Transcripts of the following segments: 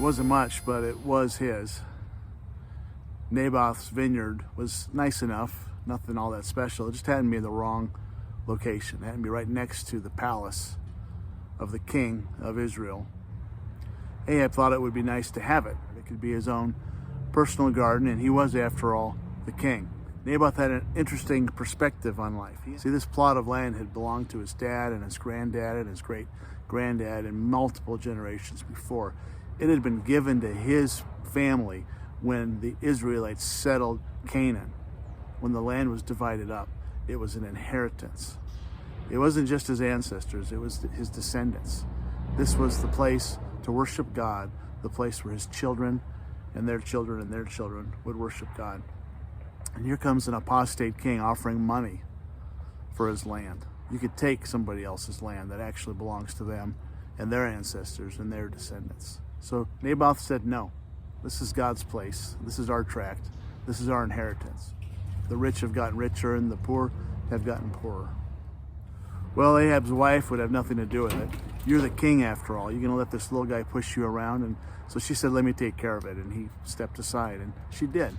wasn't much, but it was his. Naboth's vineyard was nice enough, nothing all that special. It just happened to be in the wrong location. It happened to be right next to the palace of the king of Israel. Ahab thought it would be nice to have it. It could be his own personal garden, and he was, after all, the king. Naboth had an interesting perspective on life. See, this plot of land had belonged to his dad and his granddad and his great-granddad and multiple generations before. It had been given to his family when the Israelites settled Canaan. When the land was divided up, it was an inheritance. It wasn't just his ancestors, it was his descendants. This was the place to worship God, the place where his children and their children and their children would worship God. And here comes an apostate king offering money for his land. You could take somebody else's land that actually belongs to them and their ancestors and their descendants. So Naboth said, no, this is God's place. This is our tract. This is our inheritance. The rich have gotten richer and the poor have gotten poorer. Well, Ahab's wife would have nothing to do with it. You're the king after all. You're going to let this little guy push you around? And so she said, let me take care of it. And he stepped aside, and she did.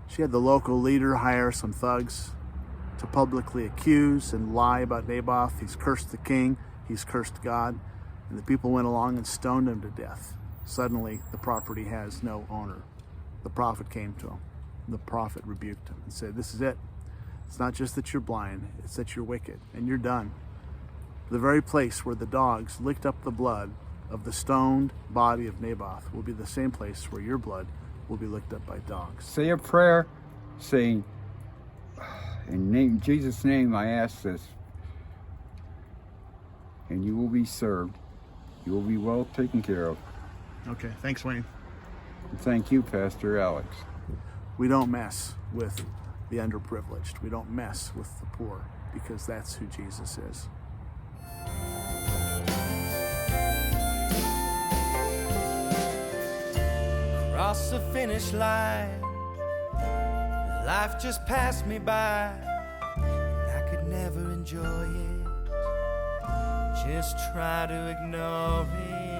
She had the local leader hire some thugs to publicly accuse and lie about Naboth. He's cursed the king. He's cursed God. And the people went along and stoned him to death. Suddenly, the property has no owner. The prophet came to him. The prophet rebuked him and said, this is it. It's not just that you're blind, it's that you're wicked, and you're done. The very place where the dogs licked up the blood of the stoned body of Naboth will be the same place where your blood will be licked up by dogs. Say a prayer saying, in Jesus' name I ask this, and you will be served. You will be well taken care of. Okay, thanks, Wayne. And thank you, Pastor Alex. We don't mess with the underprivileged. We don't mess with the poor, because that's who Jesus is. Across the finish line, life just passed me by, and I could never enjoy it. Just try to ignore it.